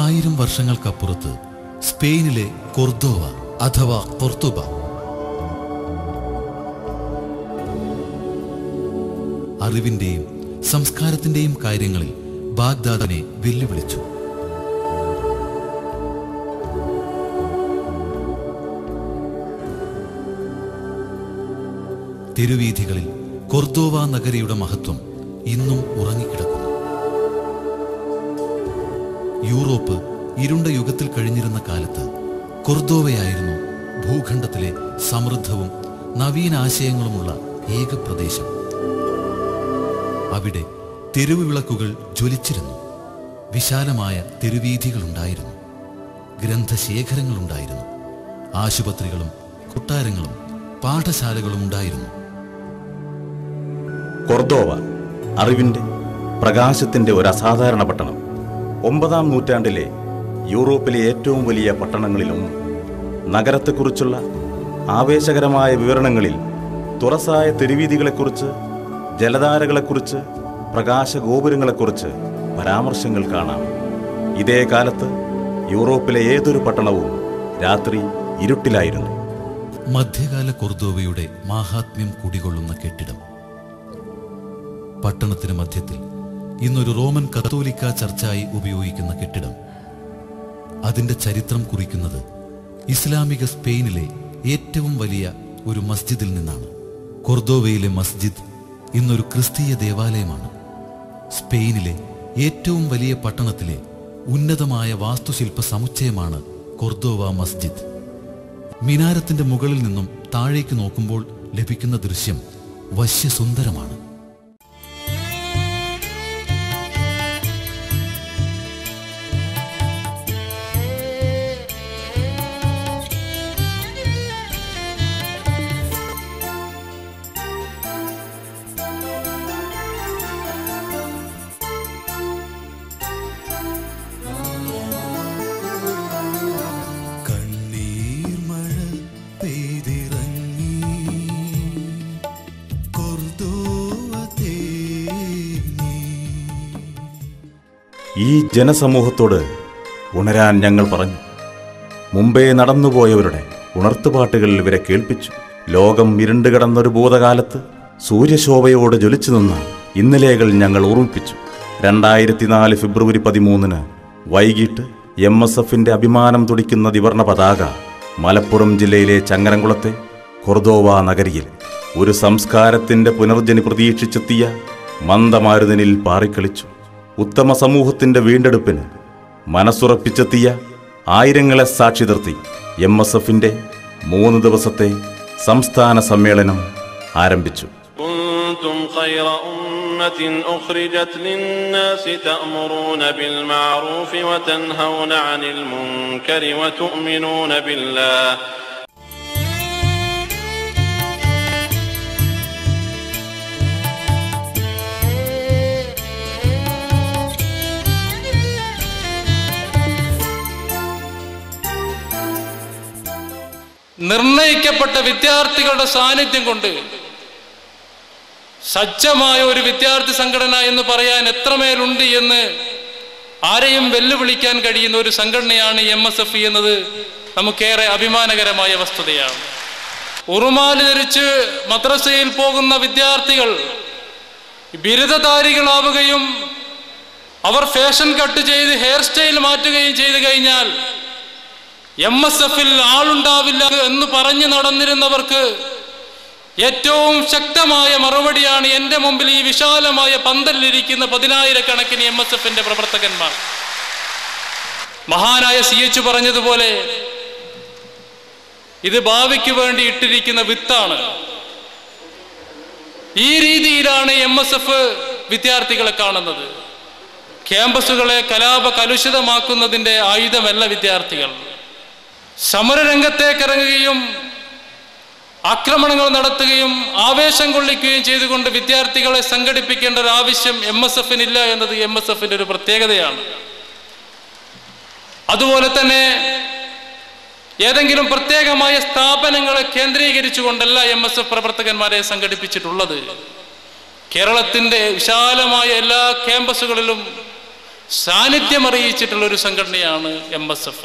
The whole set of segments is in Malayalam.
1000 വർഷങ്ങൾക്കപ്പുറത്ത് സ്പെയിനിലെ കൊർദോവ അഥവാ കൊർത്തുബ അറിവിന്റെയും സംസ്കാരത്തിന്റെയും കാര്യങ്ങളിൽ ബാഗ്ദാദിനെ വെല്ലുവിളിച്ചു. തെരുവീഥികളിൽ കൊർദോവ നഗരിയുടെ മഹത്വം ഇന്നും ഉറങ്ങിക്കിടക്കുന്നു. യൂറോപ്പ് ഇരുണ്ട യുഗത്തിൽ കഴിഞ്ഞിരുന്ന കാലത്ത് കൊർദോവയായിരുന്നു ഭൂഖണ്ഡത്തിലെ സമൃദ്ധവും നവീനാശയങ്ങളുമുള്ള ഏക പ്രദേശം. അവിടെ തെരുവ് വിളക്കുകൾ ജ്വലിച്ചിരുന്നു. വിശാലമായ തെരുവീഥികളുണ്ടായിരുന്നു. ഗ്രന്ഥശേഖരങ്ങളുണ്ടായിരുന്നു. ആശുപത്രികളും കൊട്ടാരങ്ങളും പാഠശാലകളും ഉണ്ടായിരുന്നു. കൊർദോവ അറിവിന്റെ പ്രകാശത്തിന്റെ ഒരു അസാധാരണ പട്ടണം. 9-ാം നൂറ്റാണ്ടിലെ യൂറോപ്പിലെ ഏറ്റവും വലിയ പട്ടണങ്ങളിലൊന്ന്. നഗരത്തെക്കുറിച്ചുള്ള ആവേശകരമായ വിവരണങ്ങളിൽ തുറസായ തെരുവീഥികളെക്കുറിച്ച്, ജലധാരകളെക്കുറിച്ച്, പ്രകാശഗോപുരങ്ങളെക്കുറിച്ച് പരാമർശങ്ങൾ കാണാം. ഇതേ കാലത്ത് യൂറോപ്പിലെ ഏതൊരു പട്ടണവും രാത്രി ഇരുട്ടിലായിരുന്നു. മധ്യകാല കൊർദോവയുടെ മാഹാത്മ്യം കുടികൊള്ളുന്ന കെട്ടിടം. പട്ടണത്തിന് മധ്യത്തിൽ ഇന്നൊരു റോമൻ കത്തോലിക്ക ചർച്ചായി ഉപയോഗിക്കുന്ന കെട്ടിടം. അതിന്റെ ചരിത്രം കുറിക്കുന്നത് ഇസ്ലാമിക സ്പെയിനിലെ ഏറ്റവും വലിയ ഒരു മസ്ജിദിൽ നിന്നാണ്. കൊർദോവയിലെ മസ്ജിദ് ഇന്നൊരു ക്രിസ്തീയ ദേവാലയമാണ്. സ്പെയിനിലെ ഏറ്റവും വലിയ പട്ടണത്തിലെ ഉന്നതമായ വാസ്തുശില്പ സമുച്ചയമാണ് കൊർദോവ മസ്ജിദ്. മിനാരത്തിന്റെ മുകളിൽ നിന്നും താഴേക്ക് നോക്കുമ്പോൾ ലഭിക്കുന്ന ദൃശ്യം വശ്യസുന്ദരമാണ്. ഈ ജനസമൂഹത്തോട് ഉണരാൻ ഞങ്ങൾ പറഞ്ഞു. മുമ്പേ നടന്നുപോയവരുടെ ഉണർത്തുപാട്ടുകൾ ഇവരെ കേൾപ്പിച്ചു. ലോകം ഇരുണ്ടുകിടന്നൊരു ഭൂതകാലത്ത് സൂര്യശോഭയോട് ജ്വലിച്ചു നിന്ന ഇന്നലെകൾ ഞങ്ങൾ ഓർമ്മിപ്പിച്ചു. 2004 ഫെബ്രുവരി 13 വൈകിട്ട് MSFന്റെ അഭിമാനം തുടിക്കുന്ന ത്രിവർണ്ണ പതാക മലപ്പുറം ജില്ലയിലെ ചങ്ങരംകുളത്തെ കൊർദോവ നഗരിയിൽ ഒരു സംസ്കാരത്തിന്റെ പുനർജനി പ്രതീക്ഷിച്ചെത്തിയ മന്ദമാരുതനിൽ പാറിക്കളിച്ചു. ഉത്തമ സമൂഹത്തിന്റെ വീണ്ടെടുപ്പിന് മനസ്സുറപ്പിച്ചെത്തിയ ആയിരങ്ങളെ സാക്ഷി നിർത്തി MSFന്റെ 3 ദിവസത്തെ സംസ്ഥാന സമ്മേളനം ആരംഭിച്ചു. كنتم خير أمة أخرجت للناس تأمرون بالمعروف وتنهون عن المنكر وتؤمنون بالله. നിർണയിക്കപ്പെട്ട വിദ്യാർത്ഥികളുടെ സാന്നിധ്യം കൊണ്ട് സജ്ജമായ ഒരു വിദ്യാർത്ഥി സംഘടന എന്ന് പറയാൻ എത്രമേലുണ്ട് എന്ന് ആരെയും വെല്ലുവിളിക്കാൻ കഴിയുന്ന ഒരു സംഘടനയാണ് MSF എന്നത് നമുക്കേറെ അഭിമാനകരമായ വസ്തുതയാണ്. ഉറുമാല് ധരിച്ച് മദ്രസയിൽ പോകുന്ന വിദ്യാർത്ഥികൾ ബിരുദധാരികളാവുകയും അവർ ഫാഷൻ കട്ട് ചെയ്ത് ഹെയർ സ്റ്റൈൽ മാറ്റുകയും ചെയ്തു കഴിഞ്ഞാൽ MSFൽ ആളുണ്ടാവില്ല എന്ന് പറഞ്ഞു നടന്നിരുന്നവർക്ക് ഏറ്റവും ശക്തമായ മറുപടിയാണ് എൻ്റെ മുമ്പിൽ ഈ വിശാലമായ പന്തലിരിക്കുന്ന 10,000-കണക്കിന് MSFന്റെ പ്രവർത്തകന്മാർ. മഹാനായ CH പറഞ്ഞതുപോലെ ഇത് ഭാവിക്ക് വേണ്ടി ഇട്ടിരിക്കുന്ന വിത്താണ്. ഈ രീതിയിലാണ് MSF വിദ്യാർത്ഥികളെ കാണുന്നത്. ക്യാമ്പസുകളെ കലാപ കലുഷിതമാക്കുന്നതിൻ്റെ ആയുധമല്ല വിദ്യാർത്ഥികൾ. സമരരംഗത്തേക്ക് ഇറങ്ങുകയും ആക്രമണങ്ങൾ നടത്തുകയും ആവേശം കൊള്ളിക്കുകയും ചെയ്തുകൊണ്ട് വിദ്യാർത്ഥികളെ സംഘടിപ്പിക്കേണ്ട ഒരു ആവശ്യം MSFനില്ല എന്നത് MSFന്റെ ഒരു പ്രത്യേകതയാണ്. അതുപോലെ തന്നെ ഏതെങ്കിലും പ്രത്യേകമായ സ്ഥാപനങ്ങളെ കേന്ദ്രീകരിച്ചുകൊണ്ടല്ല MSF പ്രവർത്തകന്മാരെ സംഘടിപ്പിച്ചിട്ടുള്ളത്. കേരളത്തിന്റെ വിശാലമായ എല്ലാ ക്യാമ്പസുകളിലും സാന്നിധ്യം അറിയിച്ചിട്ടുള്ള ഒരു സംഘടനയാണ് MSF.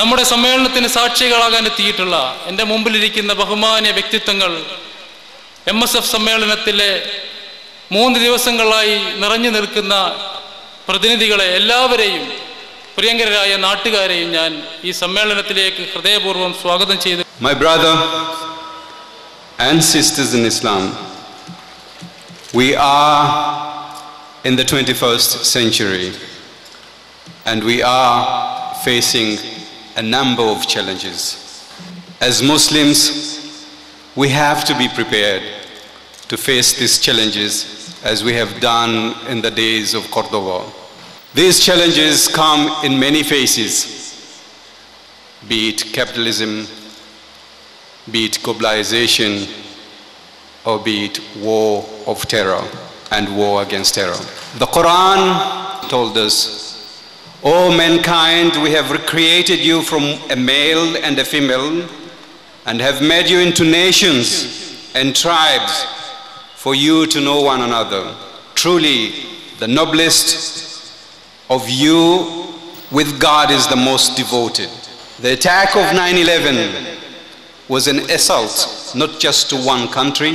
നമ്മുടെ സമ്മേളനത്തിന് സാക്ഷികളാകാൻ എത്തിയിട്ടുള്ള എൻ്റെ മുമ്പിലിരിക്കുന്ന ബഹുമാന്യ വ്യക്തിത്വങ്ങൾ, MSF സമ്മേളനത്തിലെ 3 ദിവസങ്ങളായി നിറഞ്ഞു നിൽക്കുന്ന പ്രതിനിധികളെ എല്ലാവരെയും പ്രിയങ്കരായ നാട്ടുകാരെയും ഞാൻ ഈ സമ്മേളനത്തിലേക്ക് ഹൃദയപൂർവ്വം സ്വാഗതം ചെയ്തു. My brother and sisters in Islam, we are in the 21st century and we are facing a number of challenges. As Muslims, we have to be prepared to face these challenges as we have done in the days of Cordoba. These challenges come in many faces, be it capitalism, be it globalization, or be it war of terror and war against terror. The Quran told us, "O mankind, we have created you from a male and a female and have made you into nations and tribes for you to know one another. Truly, the noblest of you with God is the most devoted." The attack of 9/11 was an assault not just to one country,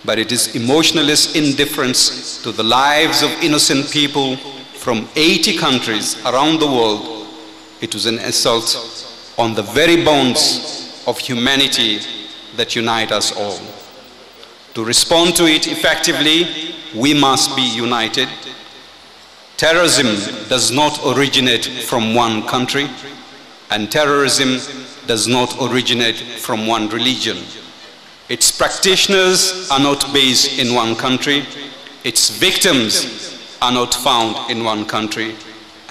but it is emotionless indifference to the lives of innocent people from 80 countries around the world. It was an assault on the very bonds of humanity that unite us all. To respond to it effectively, we must be united. Terrorism does not originate from one country, and terrorism does not originate from one religion. Its practitioners are not based in one country, its victims are not found in one country,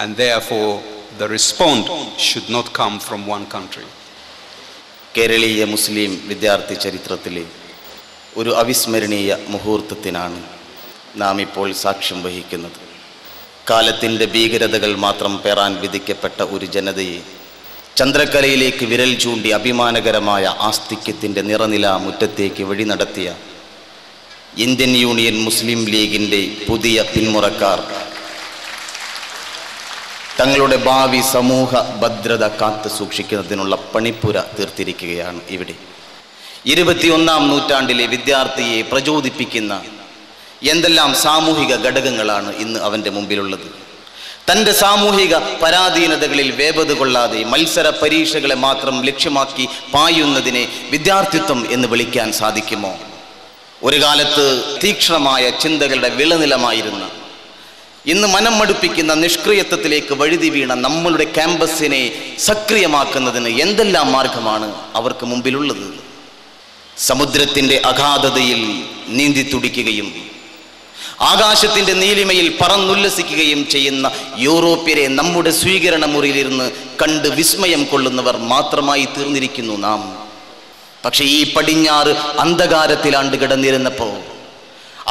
and therefore the response should not come from one country. കേരളീയ മുസ്ലിം വിദ്യാർത്ഥി ചരിത്രത്തിലെ ഒരു അവിസ്മരണീയ മുഹൂർത്തത്തിനാണ് നാം ഇപ്പോൾ സാക്ഷ്യം വഹിക്കുന്നത്. കാലത്തിൻ്റെ ഭീകരതകൾ മാത്രം പേറാൻ വിധിക്കപ്പെട്ട ഒരു ജനതയെ ചന്ദ്രക്കലയിലേക്ക് വിരൽ ചൂണ്ടി അഭിമാനകരമായ ആസ്തിക്യത്തിൻ്റെ നിറനില മുറ്റത്തേക്ക് വഴി നടത്തിയ ഇന്ത്യൻ യൂണിയൻ മുസ്ലിം ലീഗിൻ്റെ പുതിയ പിന്മുറക്കാർ തങ്ങളുടെ ഭാവി സമൂഹ ഭദ്രത കാത്തു സൂക്ഷിക്കുന്നതിനുള്ള പണിപ്പുര തീർത്തിരിക്കുകയാണ്. ഇവിടെ 21ാം നൂറ്റാണ്ടിലെ വിദ്യാർത്ഥിയെ പ്രചോദിപ്പിക്കുന്ന എന്തെല്ലാം സാമൂഹിക ഘടകങ്ങളാണ് ഇന്ന് അവൻ്റെ മുമ്പിലുള്ളത്. തൻ്റെ സാമൂഹിക പരാധീനതകളിൽ വേപത് കൊള്ളാതെ മത്സര പരീക്ഷകളെ മാത്രം ലക്ഷ്യമാക്കി പായുന്നതിനെ വിദ്യാർത്ഥിത്വം എന്ന് വിളിക്കാൻ സാധിക്കുമോ? ഒരു കാലത്ത് തീക്ഷ്ണമായ ചിന്തകളുടെ വിളനിലമായിരുന്ന, ഇന്ന് മനം മടുപ്പിക്കുന്ന നിഷ്ക്രിയത്വത്തിലേക്ക് വഴുതി വീണ നമ്മളുടെ ക്യാമ്പസിനെ സക്രിയമാക്കുന്നതിന് എന്തെല്ലാം മാർഗമാണ് അവർക്ക് മുമ്പിലുള്ളത്? സമുദ്രത്തിൻ്റെ അഗാധതയിൽ നീന്തി തുടിക്കുകയും ആകാശത്തിൻ്റെ നീലിമയിൽ പറന്നുല്ലസിക്കുകയും ചെയ്യുന്ന യൂറോപ്യരെ നമ്മുടെ സ്വീകരണ മുറിയിലിരുന്ന് കണ്ട് വിസ്മയം കൊള്ളുന്നവർ മാത്രമായി തീർന്നിരിക്കുന്നു നാം. പക്ഷെ ഈ പടിഞ്ഞാറ് അന്ധകാരത്തിലാണ്ട് കിടന്നിരുന്നപ്പോൾ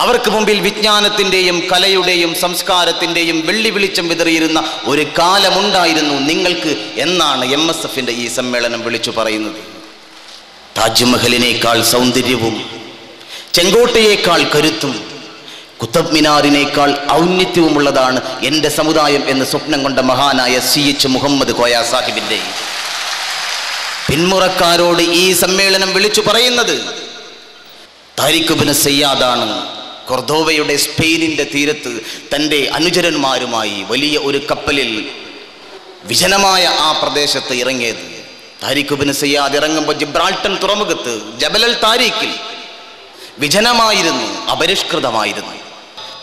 അവർക്ക് മുമ്പിൽ വിജ്ഞാനത്തിൻ്റെയും കലയുടെയും സംസ്കാരത്തിൻ്റെയും വെള്ളി വെളിച്ചം വിതറിയിരുന്ന ഒരു കാലമുണ്ടായിരുന്നു നിങ്ങൾക്ക് എന്നാണ് MSFൻ്റെ ഈ സമ്മേളനം വിളിച്ചു പറയുന്നത്. താജ്മഹലിനേക്കാൾ സൗന്ദര്യവും ചെങ്കോട്ടയേക്കാൾ കരുത്തും കുത്തബ് മിനാറിനേക്കാൾ ഔന്നത്യവുമുള്ളതാണ് എൻ്റെ സമുദായം എന്ന് സ്വപ്നം കൊണ്ട മഹാനായ CH മുഹമ്മദ് കോയ സാഹിബിൻ്റെ പിന്മുറക്കാരോട് ഈ സമ്മേളനം വിളിച്ചു പറയുന്നത് താരിഖ് ഇബ്നു സയ്യാദാണ്. കൊർദോവയുടെ സ്പെയിനിൻ്റെ തീരത്ത് തൻ്റെ അനുചരന്മാരുമായി വലിയ ഒരു കപ്പലിൽ വിജനമായ ആ പ്രദേശത്ത് ഇറങ്ങിയത്. താരിഖ് ഇബ്നു സയ്യാദ് ഇറങ്ങുമ്പോൾ ജിബ്രാൾട്ടർ തുറമുഖത്ത് ജബലൽ താരിഖിൽ വിജനമായിരുന്നു, അപരിഷ്കൃതമായിരുന്നു.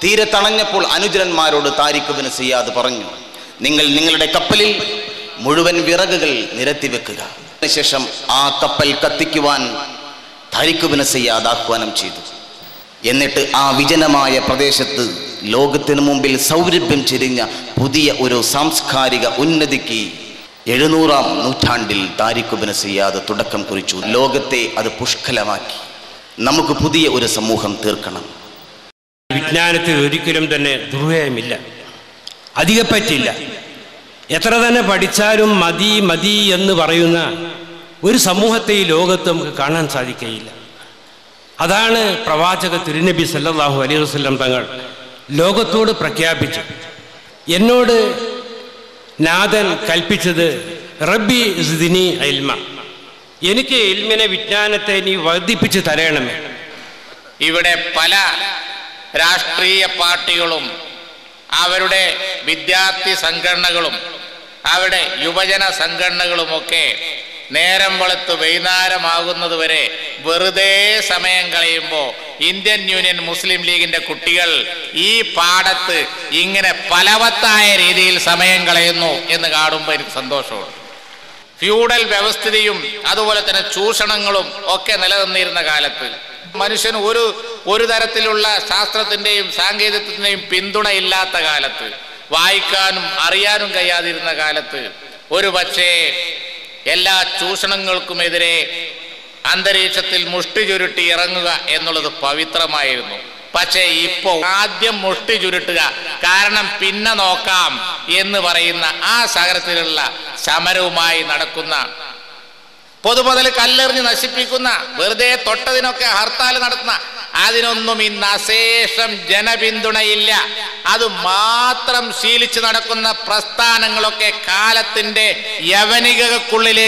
തീരെ തണഞ്ഞപ്പോൾ അനുചരന്മാരോട് താരിഖ് ഇബ്നു സയ്യാദ് പറഞ്ഞു, നിങ്ങൾ നിങ്ങളുടെ കപ്പലിൽ മുഴുവൻ വിറകുകൾ നിരത്തിവെക്കുക. അതിനുശേഷം ആ കപ്പൽ കത്തിക്കുവാൻ താരിഖ് ഇബ്നു സയ്യാദ് ആഹ്വാനം ചെയ്തു. എന്നിട്ട് ആ വിജനമായ പ്രദേശത്ത് ലോകത്തിനു മുമ്പിൽ സൗരഭ്യം ചെരിഞ്ഞ പുതിയ ഒരു സാംസ്കാരിക ഉന്നതിക്ക് 700ാം നൂറ്റാണ്ടിൽ താരിഖ് ഇബ്നു സയ്യാദ് തുടക്കം കുറിച്ചു. ലോകത്തെ അത് പുഷ്കലമാക്കി. നമുക്ക് പുതിയ ഒരു സമൂഹം തീർക്കണം. വിജ്ഞാനത്തിൽ ഒരിക്കലും തന്നെ ദുർവ്യയമില്ല, അധികപ്പറ്റില്ല. എത്ര തന്നെ പഠിച്ചാലും മതി മതി എന്ന് പറയുന്ന ഒരു സമൂഹത്തെ ഈ ലോകത്ത് നമുക്ക് കാണാൻ സാധിക്കുകയില്ല. അതാണ് പ്രവാചക തിരുനബി സല്ലല്ലാഹു അലൈഹി വസല്ലം തങ്ങൾ ലോകത്തോട് പ്രഖ്യാപിച്ചു. എന്നോട് നാഥൻ കൽപ്പിച്ചത് റബ്ബി സിദ്നി ഇൽമ, എനിക്ക് ഇൽമിനെ വിജ്ഞാനത്തെ നീ വർദ്ധിപ്പിച്ച് തരണമേ. ഇവിടെ പല രാഷ്ട്രീയ പാർട്ടികളും അവരുടെ വിദ്യാർത്ഥി സംഘടനകളും അവരുടെ യുവജന സംഘടനകളുമൊക്കെ നേരം വെളുത്ത് വൈകുന്നേരമാകുന്നത് വരെ വെറുതെ സമയം കളയുമ്പോൾ ഇന്ത്യൻ യൂണിയൻ മുസ്ലിം ലീഗിന്റെ കുട്ടികൾ ഈ പാടത്ത് ഇങ്ങനെ ഫലവത്തായ രീതിയിൽ സമയം കളയുന്നു എന്ന് കാണുമ്പോൾ എനിക്ക് സന്തോഷമുണ്ട്. ഫ്യൂഡൽ വ്യവസ്ഥിതിയും അതുപോലെ തന്നെ ചൂഷണങ്ങളും ഒക്കെ നിലനിന്നിരുന്ന കാലത്ത് മനുഷ്യന് ഒരു തരത്തിലുള്ള ശാസ്ത്രത്തിന്റെയും സാങ്കേതികത്തിന്റെയും പിന്തുണ ഇല്ലാത്ത കാലത്ത്, വായിക്കാനും അറിയാനും കഴിയാതിരുന്ന കാലത്ത് ഒരു പക്ഷേ എല്ലാ ചൂഷണങ്ങൾക്കുമെതിരെ അന്തരീക്ഷത്തിൽ മുഷ്ടി ചുരുട്ടി ഇറങ്ങുക എന്നുള്ളത് പവിത്രമായിരുന്നു. പക്ഷേ ഇപ്പോൾ ആദ്യം മുഷ്ടി ചുരുട്ടുക, കാരണം പിന്നെ നോക്കാം എന്ന് പറയുന്ന ആ സാഗരത്തിലുള്ള സമരവുമായി നടക്കുന്ന, പൊതുമുതൽ കല്ലെറിഞ്ഞ് നശിപ്പിക്കുന്ന, വെറുതെ തൊട്ടതിനൊക്കെ ഹർത്താൽ നടത്തുന്ന, അതിനൊന്നും ഇന്ന് അശേഷം ജനപിന്തുണയില്ല. അത് മാത്രം ശീലിച്ച് നടക്കുന്ന പ്രസ്ഥാനങ്ങളൊക്കെ കാലത്തിന്റെ യവനികൾക്കുള്ളിലേക്ക്